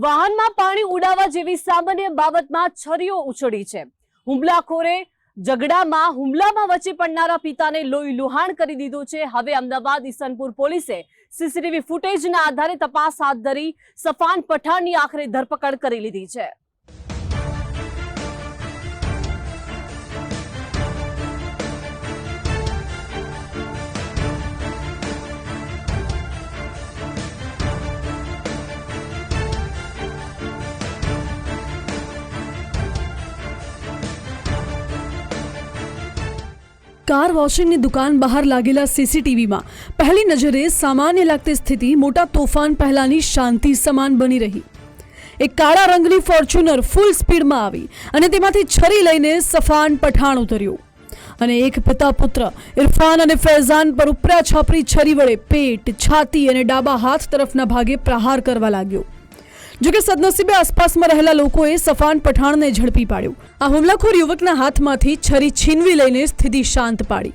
વાહનમાં પાણી ઉડાવવા જેવી સામાન્ય બાબતમાં છરીઓ ઉછળી છે। હુમલાખોરે હુમલામાં વચ્ચે પડનારા પિતાને લોહી લુહાણ કરી દીધું છે। હવે અમદાવાદ ઈસનપુર પોલીસે સીસીટીવી ફૂટેજના આધારે તપાસ હાથ ધરી સફાન પઠાણની આખરે ધરપકડ કરી લીધી છે। કાર વોશિંગની દુકાન બહાર લાગેલા સીસીટીવીમાં પહેલી નજરે સામાન્ય લાગતી સ્થિતિ મોટા તોફાન પહેલાની શાંતિ સમાન બની રહી। એક કાળા રંગની ફોર્ચ્યુનર ફૂલ સ્પીડમાં આવી અને તેમાંથી છરી લઈને સફાન પઠાણ ઉતર્યો અને એક પિતા પુત્ર ઇરફાન અને ફૈઝાન પર ઉપરા છાપરી છરી વડે પેટ, છાતી અને ડાબા હાથ તરફના ભાગે પ્રહાર કરવા લાગ્યો। જોકે સદનસીબે આસપાસમાં રહેલા લોકોએ સફાન પઠાણને ઝડપી પાડ્યો। આ હુમલાખોર યુવકના હાથમાંથી છરી છીનવી લઈને સ્થિતિ શાંત પાડી।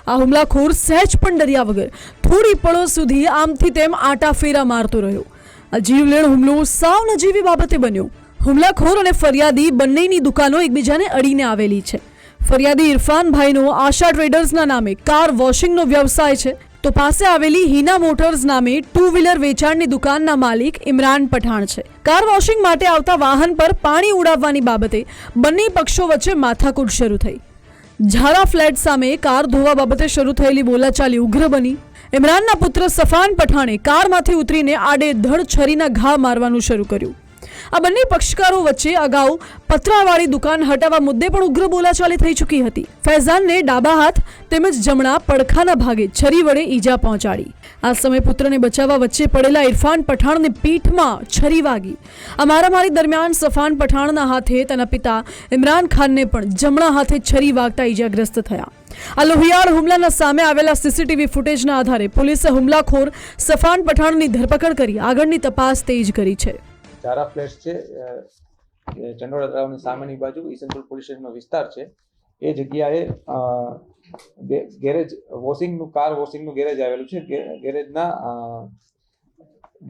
આ હુમલાખોર સહેજ પણ ડર્યા વગર થોડી પળો સુધી આમથી તેમ આટા ફેરા મારતો રહ્યો। આ જીવલેણ હુમલો સાવ નજીવી બાબતે બન્યો। હુમલાખોર અને ફરિયાદી બંનેની દુકાનો એકબીજાને અડીને આવેલી છે। ફરિયાદી ઇરફાનભાઈનો આશા ટ્રેડર્સના નામે કાર વોશિંગનો વ્યવસાય છે, તો પાસે આવેલી હિના મોટર્સ નામે ટુ વ્હીલર વેચાણની દુકાનના માલિક ઇમરાન પઠાણ છે। કાર વોશિંગ માટે આવતા વાહન પર પાણી ઉડાવવાની બાબતે બંને પક્ષો વચ્ચે માથાકૂટ શરૂ થઈ। ઝારા ફ્લેટ સામે કાર ધોવા બાબતે શરૂ થયેલી બોલાચાલી ઉગ્ર બની। ઇમરાનના પુત્ર સફાન પઠાણે કારમાંથી ઉતરીને આડેધડ છરીના ઘા મારવાનું શરૂ કર્યું। આ બંને પક્ષકારો વચ્ચે અગાઉ પતરાવાળી દુકાન હટાવવા મુદ્દે પણ ઉગ્ર બોલાચાલી થઈ ચૂકી હતી। ફૈઝાનને ડાબા હાથ તેમજ જમણા પડખાના ભાગે છરી વડે ઈજા પહોંચાડી। આ સમયે પુત્રને બચાવવા વચ્ચે પડેલા ઇરફાન પઠાણને પીઠમાં છરી વાગી। આ મારામારી દરમિયાન સફાન પઠાણના હાથે તેના પિતા ઇમરાન ખાનને પણ જમણા હાથે છરી વાગતા ઈજાગ્રસ્ત થયા। આ લોહિયાળ હુમલાના સામે આવેલા સીસીટીવી ફૂટેજના આધારે પોલીસે હુમલાખોર સફાન પઠાણની ધરપકડ કરી આગળની તપાસ તેજ કરી છે। ઝારા ફ્લેટ છે ચંડોળા તળાવની સામેની બાજુ ઈસનપુર પોલીસ સ્ટેશનનો વિસ્તાર છે। એ જગ્યાએ ગેરેજ વોશિંગનું કાર વોશિંગનું ગેરેજ આવેલું છે।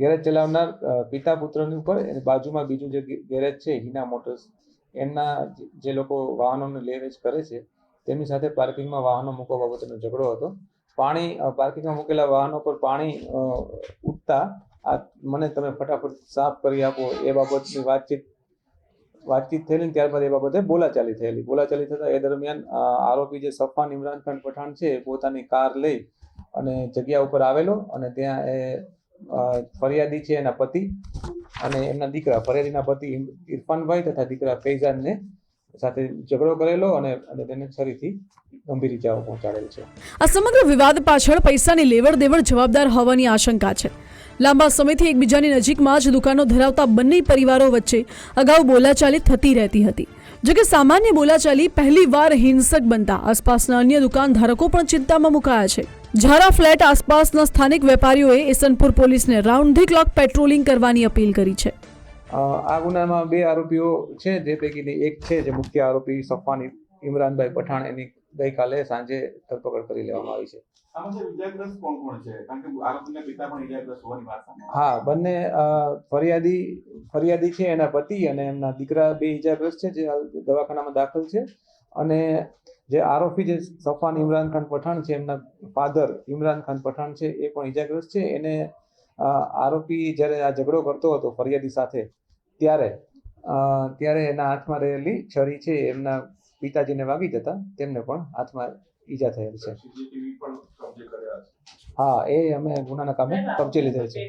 ગેરેજ ચલાવનાર પિતા પુત્રની ઉપર એની બાજુમાં બીજું જે ગેરેજ છે હિના મોટર્સ, એમના જે લોકો વાહનોને લે વેચ કરે છે તેમની સાથે પાર્કિંગમાં વાહનો મૂકવા બાબતનો ઝઘડો હતો। પાર્કિંગમાં મૂકેલા વાહનો પર પાણી ઉઠતા મને તમે ફટાફટ સાફ કરી આપો એ બાબતની વાતચીત થયેલી। ત્યારબાદ એ બાબતે બોલાચાલી થતા એ દરમિયાન આરોપી જે સફાન ઇમરાન ખાન પઠાણ છે પોતાની કાર લઈ અને જગ્યા ઉપર આવેલો અને ત્યાં એ ફરિયાદી છે એના પતિ અને એમના દીકરા, ફરિયાદીના પતિ ઇરફાનભાઈ તથા દીકરા ફૈઝાનને સાથે ઝઘડો કરેલો અને તેને છરીથી ગંભીર ઇજાઓ પહોંચાડેલ છે। આ સમગ્ર વિવાદ પાછળ પૈસાની લેવડ દેવડ જવાબદાર હોવાની આશંકા છે। લાંબા સમયથી એકબીજાની નજીકમાં જ દુકાનો ધરાવતા બંને પરિવારો વચ્ચે અગાઉ બોલાચાલી થતી રહેતી હતી। જોકે સામાન્ય બોલાચાલી પહેલી વાર હિંસક બનતા આસપાસના અન્ય દુકાનધારકો પણ ચિંતામાં મુકાયા છે। ઝારા ફ્લેટ આસપાસના સ્થાનિક વેપારીઓએ ઈસનપુર પોલીસને રાઉન્ડ ધી ક્લોક પેટ્રોલિંગ કરવાની અપીલ કરી છે। આ ગુનામાં 2 આરોપીઓ છે, જે પૈકીની એક છે જે મુખ્ય આરોપી સફાન ઇમરાનભાઈ પઠાણ, એની ગઈકાલે સાંજે ધરપકડ કરી લેવામાં આવી છે। હા, બંને ફરિયાદી છે એના પતિ અને એમના દીકરા 2 ઈજાગ્રસ્ત છે, જે દવાખાનામાં દાખલ છે। અને જે આરોપી જે સફાન ઇમરાન ખાન પઠાણ છે એમના ફાધર ઇમરાન ખાન પઠાણ છે એ પણ ઈજાગ્રસ્ત છે। એને આરોપી જ્યારે આ ઝઘડો કરતો હતો ફરિયાદી સાથે ત્યારે એના હાથમાં રહેલી છરી છે એમના પિતાજીને વાગી જતા તેમને પણ હાથમાં ઈજા થયેલ છે। હા, એ અમે ગુનાના કામે કબજે લીધેલ છે।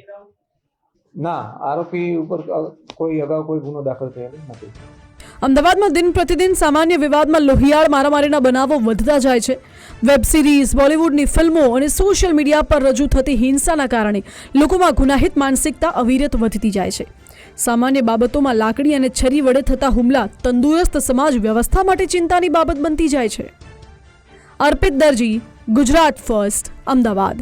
ના, આરોપી ઉપર કોઈ અગાઉ કોઈ ગુનો દાખલ થયેલો નથી। અમદાવાદમાં દિન પ્રતિદિન સામાન્ય વિવાદમાં લોહિયાળ મારામારીના બનાવો વધતા જાય છે। વેબ સિરીઝ, બોલિવૂડની ફિલ્મો અને સોશિયલ મીડિયા પર રજૂ થતી હિંસાના કારણે લોકોમાં ગુનાહિત માનસિકતા અવિરત વધતી જાય છે। સામાન્ય બાબતોમાં લાકડી અને છરી વડે થતા હુમલા તંદુરસ્ત સમાજ વ્યવસ્થા માટે ચિંતાની બાબત બનતી જાય છે। અર્પિત દરજી, ગુજરાત ફર્સ્ટ, અમદાવાદ।